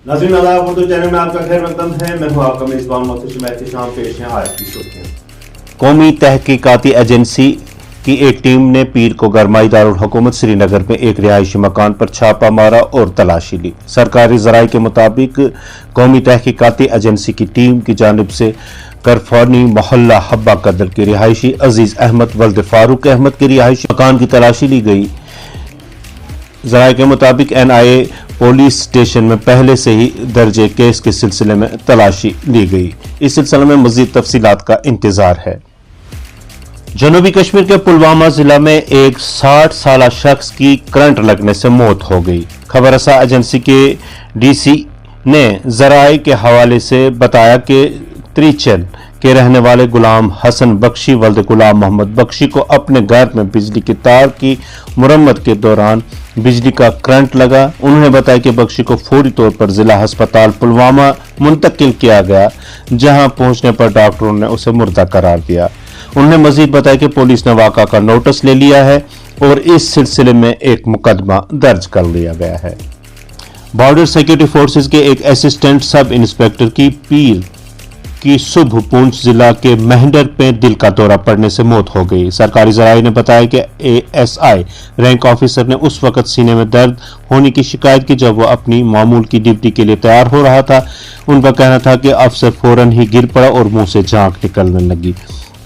नाज़रीन उर्दू चैनल में आपका खैर मकदम है। मैं हूं आपका मेजबान मोहतशिम एहतिशाम। पेश हैं आज की सुर्खियां। कौमी तहकीकाती एजेंसी की एक टीम ने पीर को गरमाई दारुल हुकूमत श्रीनगर में एक रिहायशी मकान पर छापा मारा और तलाशी ली। सरकारी ज़राए के मुताबिक कौमी तहकीकाती एजेंसी की टीम की जानिब से करफानी मोहल्ला हब्बा कदर की रिहायशी अजीज अहमद वल्द फारूक अहमद के रिहायशी मकान की तलाशी ली गई। ज़राए के मुताबिक NIA पुलिस स्टेशन में पहले से ही दर्ज केस के सिलसिले में तलाशी ली गई। इस सिलसिले में मजीद तफसीलात का इंतजार है। जनूबी कश्मीर के पुलवामा जिला में एक 60 साल शख्स की करंट लगने से मौत हो गई। खबर रसा एजेंसी के DC ने ज़राए के हवाले से बताया कि त्रिचल के रहने वाले गुलाम हसन बख्शी वल्द गुलाम मोहम्मद बख्शी को अपने घर में बिजली की तार की मुरम्मत के दौरान बिजली का करंट लगा। उन्होंने बताया कि बख्शी को फौरी तौर पर जिला अस्पताल पुलवामा मुंतकिल किया गया, जहां पहुंचने पर डॉक्टरों ने उसे मुर्दा करार दिया। उन्होंने मजीद बताया कि पुलिस ने वाक़ा का नोटिस ले लिया है और इस सिलसिले में एक मुकदमा दर्ज कर लिया गया है। बॉर्डर सिक्योरिटी फोर्सेस के एक असिस्टेंट सब इंस्पेक्टर की पीर की सुबह पूंछ जिला के मेहंडर पे दिल का दौरा पड़ने से मौत हो गई। सरकारी ज़राए ने बताया कि ASI रैंक ऑफिसर ने उस वक्त सीने में दर्द होने की शिकायत की जब वो अपनी मामूल की ड्यूटी के लिए तैयार हो रहा था। उनका कहना था कि अफसर फौरन ही गिर पड़ा और मुंह से झांक निकलने लगी।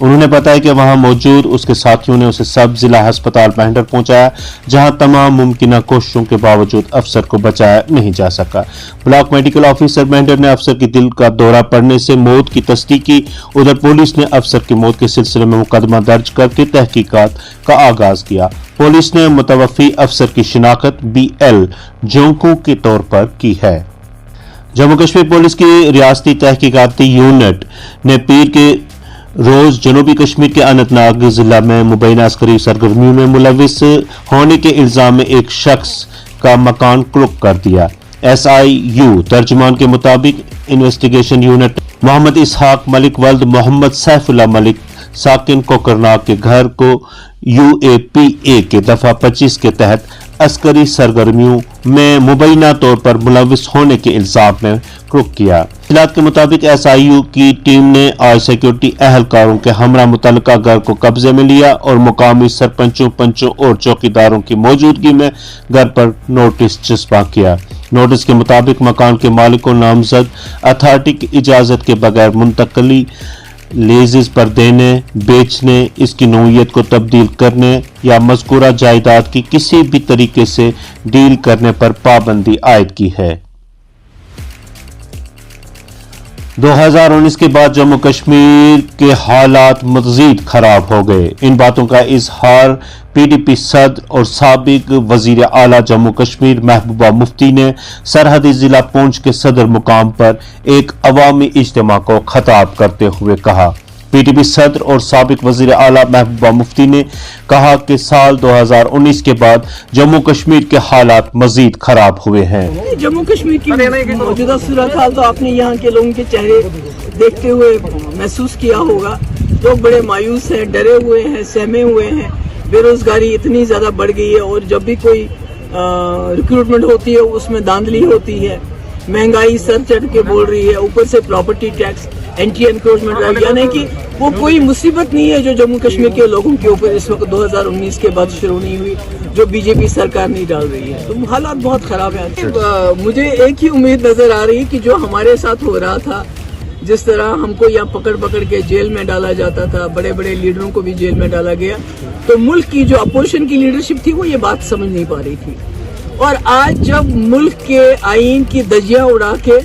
उन्होंने बताया कि वहां मौजूद उसके साथियों ने उसे सब जिला अस्पताल मेहंडर पहुंचाया, जहां तमाम मुमकिन कोशिशों के बावजूद अफसर को बचाया नहीं जा सका। ब्लॉक मेडिकल ऑफिसर मेहंडर ने अफसर की दिल का दौरा पड़ने से मौत की तस्दीक की। उधर पुलिस ने अफसर की मौत के सिलसिले में मुकदमा दर्ज करके तहकीकात का आगाज किया। पुलिस ने मुतवफ़ी अफसर की शिनाख्त BL जोंकू के तौर पर की है। जम्मू कश्मीर पुलिस की रियासती तहकीकाती यूनिट ने पीर के रोज जनूबी कश्मीर के अनंतनाग जिला में मुबैना अस्करी सरगर्मियों में मुलविस होने के इल्जाम में एक शख्स का मकान क्लुक कर दिया। SIU तर्जुमान के मुताबिक इन्वेस्टिगेशन यूनिट मोहम्मद इसहाक मलिक वल्द मोहम्मद सैफुल्लाह मलिक साकिन कोकरनाग के घर को UAPA के दफा 25 के तहत अस्करी सरगर्मियों में मुबैना तौर पर मुलविस होने के इल्जाम में क्लुक किया। तफसीलात के मुताबिक SIU की टीम ने आज सिक्योरिटी अहलकारों के हमरा मुतल्लिका घर को कब्जे में लिया और मुकामी सरपंचों, पंचों और चौकीदारों की मौजूदगी में घर पर नोटिस चस्पा किया। नोटिस के मुताबिक मकान के मालिक को नामजद अथॉरिटी की इजाजत के बगैर मुंतकली लीज़ पर देने, बेचने, इसकी नौइयत को तब्दील करने या मज़कूरा जायदाद की किसी भी तरीके से डील करने पर पाबंदी आयद की है। 2019 के बाद जम्मू कश्मीर के हालात मज़ीद खराब हो गए। इन बातों का इजहार PDP सदर और साबिक वजीर आला जम्मू कश्मीर महबूबा मुफ्ती ने सरहदी जिला पुंछ के सदर मुकाम पर एक अवामी इज्तिमा को खिताब करते हुए कहा। PDP सदर और साबिक वजीर आला महबूबा मुफ्ती ने कहा कि साल 2019 के बाद जम्मू कश्मीर के हालात मजीद खराब हुए हैं। जम्मू कश्मीर की मौजूदा सूरत हाल तो आपने यहाँ के लोगों के चेहरे देखते हुए महसूस किया होगा। लोग बड़े मायूस हैं, डरे हुए हैं, सहमे हुए हैं। बेरोजगारी इतनी ज्यादा बढ़ गई है और जब भी कोई रिक्रूटमेंट होती है उसमें धांधली होती है। महंगाई सर चढ़ के बोल रही है, ऊपर से property tax, anti encroachment drive, यानी कि वो कोई मुसीबत नहीं है जो जम्मू कश्मीर के लोगों के ऊपर इस वक्त 2019 के बाद शुरू नहीं हुई, जो BJP सरकार नहीं डाल रही है। तो हालात बहुत खराब है। मुझे एक ही उम्मीद नजर आ रही है कि जो हमारे साथ हो रहा था, जिस तरह हमको यहाँ पकड़ पकड़ के जेल में डाला जाता था, बड़े बड़े लीडरों को भी जेल में डाला गया, तो मुल्क की जो अपोजिशन की लीडरशिप थी वो ये बात समझ नहीं पा रही थी। और आज जब मुल्क के आईन की धज्जियां उड़ा के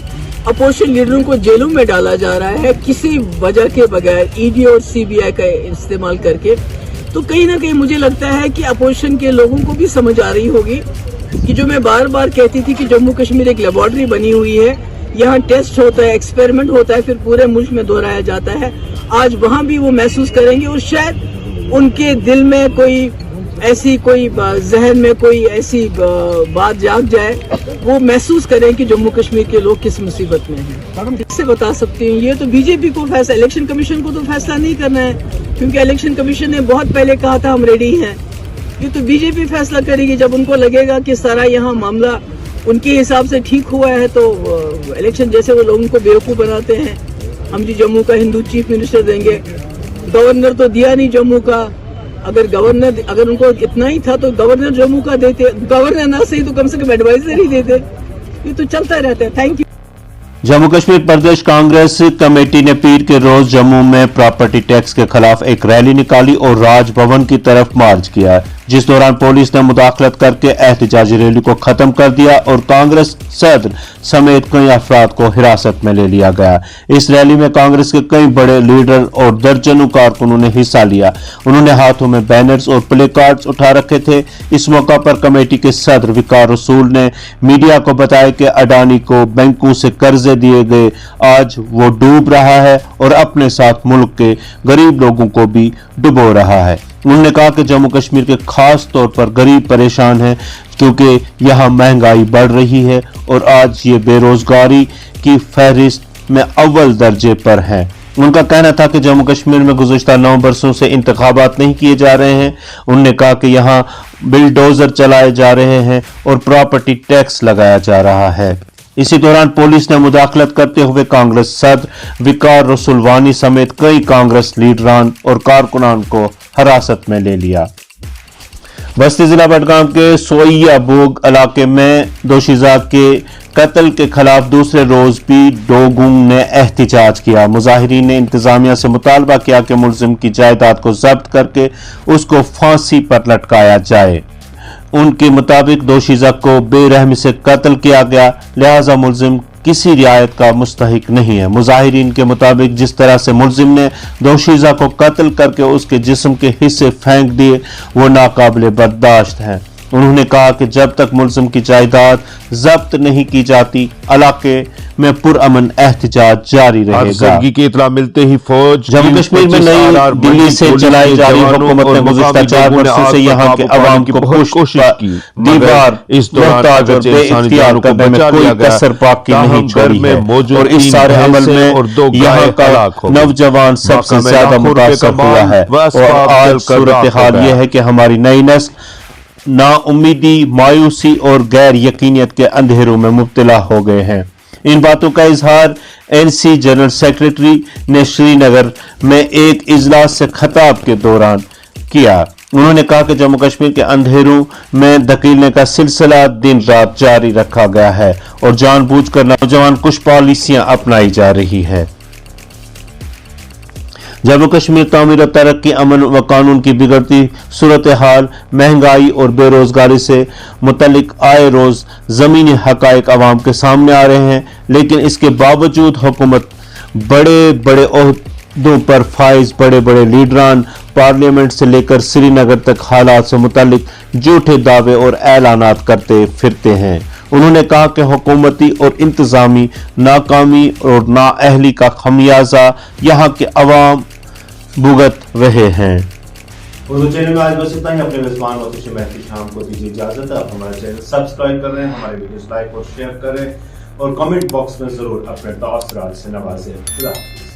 अपोजिशन लीडरों को जेलों में डाला जा रहा है किसी वजह के बगैर, ED और CBI का इस्तेमाल करके, तो कहीं ना कहीं मुझे लगता है कि अपोजिशन के लोगों को भी समझ आ रही होगी कि जो मैं बार बार कहती थी कि जम्मू कश्मीर एक लेबोरेटरी बनी हुई है, यहाँ टेस्ट होता है, एक्सपेरिमेंट होता है, फिर पूरे मुल्क में दोहराया जाता है। आज वहाँ भी वो महसूस करेंगे और शायद उनके दिल में कोई ऐसी कोई जहन में कोई ऐसी बात जाग जाए, वो महसूस करें कि जम्मू कश्मीर के लोग किस मुसीबत में हैं। इससे बता सकती हूँ, ये तो BJP को फैसला, इलेक्शन कमीशन को तो फैसला नहीं करना है, क्योंकि इलेक्शन कमीशन ने बहुत पहले कहा था हम रेडी हैं। ये तो BJP फैसला करेगी जब उनको लगेगा कि सारा यहाँ मामला उनके हिसाब से ठीक हुआ है तो इलेक्शन जैसे वो लोगों को बेवकूफ़ बनाते हैं। हम जी जम्मू का हिंदू चीफ मिनिस्टर देंगे, गवर्नर तो दिया नहीं जम्मू का। अगर उनको इतना ही था तो गवर्नर जम्मू का देते, गवर्नर ना सही तो कम से कम एडवाइजर ही देते। ये तो चलता रहता है। Thank you. Jammu Kashmir Pradesh Congress committee ने पीर के रोज जम्मू में प्रॉपर्टी टैक्स के खिलाफ एक रैली निकाली और राजभवन की तरफ मार्च किया, जिस दौरान पुलिस ने मुदाखलत करके एहतजाजी रैली को खत्म कर दिया और कांग्रेस सदर समेत कई अफराद को हिरासत में ले लिया गया। इस रैली में कांग्रेस के कई बड़े लीडर और दर्जनों कारकुनों ने हिस्सा लिया। उन्होंने हाथों में बैनर्स और प्ले कार्ड्स उठा रखे थे। इस मौका पर कमेटी के सदर विकार रसूल ने मीडिया को बताया कि अडानी को बैंकों से कर्जे दिए गए, आज वो डूब रहा है और अपने साथ मुल्क के गरीब लोगों को भी डुबो रहा है। उन्होंने कहा कि जम्मू कश्मीर के खास तौर पर गरीब परेशान हैं क्योंकि यहाँ महंगाई बढ़ रही है और आज ये बेरोजगारी की फहरिस्त में अव्वल दर्जे पर है। उनका कहना था कि जम्मू कश्मीर में गुज़श्ता 9 बरसों से इंतखाबात नहीं किए जा रहे हैं। उन्होंने कहा कि यहाँ बिलडोजर चलाए जा रहे हैं और प्रॉपर्टी टैक्स लगाया जा रहा है। इसी दौरान पुलिस ने मुदाखलत करते हुए कांग्रेस सदर विकार रसूलवानी समेत कई कांग्रेस लीडरान और कारकुनान को हिरासत में ले लिया। बस्ती जिला बडगाम के सोइया बोग इलाके में दोशीजा के कत्ल के खिलाफ दूसरे रोज भी डोगुंग ने एहतजाज किया। मुजाहिरीन ने इंतजामिया से मुतालबा किया कि मुलजिम की जायदाद को जब्त करके उसको फांसी पर लटकाया जाए। उनके मुताबिक दोशीजा को बेरहमी से कत्ल किया गया, लिहाजा मुलजिम किसी रियायत का मुस्तहिक नहीं है। मुजाहिरीन के मुताबिक जिस तरह से मुलजिम ने दोशीजा को कत्ल करके उसके जिस्म के हिस्से फेंक दिए वो नाकाबिले बर्दाश्त है। उन्होंने कहा कि जब तक मुलजिम की जायदाद जब्त नहीं की जाती इलाके में पुरअमन एहतजाज जारी रहेगा। की इतला मिलते ही फौज जम्मू कश्मीर में नई दिल्ली से चलाई जा रही हुकूमत ने गुज़श्ता 4 वर्षों से यहाँ के अवाम को कोशिश की, दीवार इस दौरान इख्तियार करने में कोई कसर बाकी नहीं छोड़ी है और इस सारे अमल में यहाँ का नौजवान सबसे ज्यादा मुतासर हुआ है। और आज सूरत हाल यह है कि हमारी नई नस्ल ना उम्मीदी, मायूसी और गैर यकीनियत के अंधेरों में मुब्तला हो गए हैं। इन बातों का इजहार एनसी जनरल सेक्रेटरी ने श्रीनगर में एक इजलास से खिताब के दौरान किया। उन्होंने कहा कि जम्मू कश्मीर के अंधेरों में धकेलने का सिलसिला दिन रात जारी रखा गया है और जानबूझकर नौजवान कुछ पॉलिसियां अपनाई जा रही है। जम्मू कश्मीर तामीर और तरक्की, अमन व कानून की बिगड़ती सूरत हाल, महंगाई और बेरोजगारी से मुतल्लिक आए रोज जमीनी हकायक अवाम के सामने आ रहे हैं, लेकिन इसके बावजूद हुकूमत बड़े बड़े ओहदों पर फाइज बड़े बड़े लीडरान पार्लियामेंट से लेकर श्रीनगर तक हालात से मुतल्लिक झूठे दावे और ऐलानात करते फिरते हैं। उन्होंने कहा कि हुकूमती और इंतजामी नाकामी और नाअहली का खमियाजा यहाँ के अवाम भुगत रहे हैं। उर्दू चैनल में आज बस इतना ही। अपने मेजबान मोहतशिम मेहदी शाम को दीजिए इजाजत। आप हमारे चैनल सब्सक्राइब कर रहे हैं, हमारे वीडियोस लाइक और शेयर करें और कमेंट बॉक्स में जरूर अपने तासुरात से नवाजें। खुदा हाफिज़।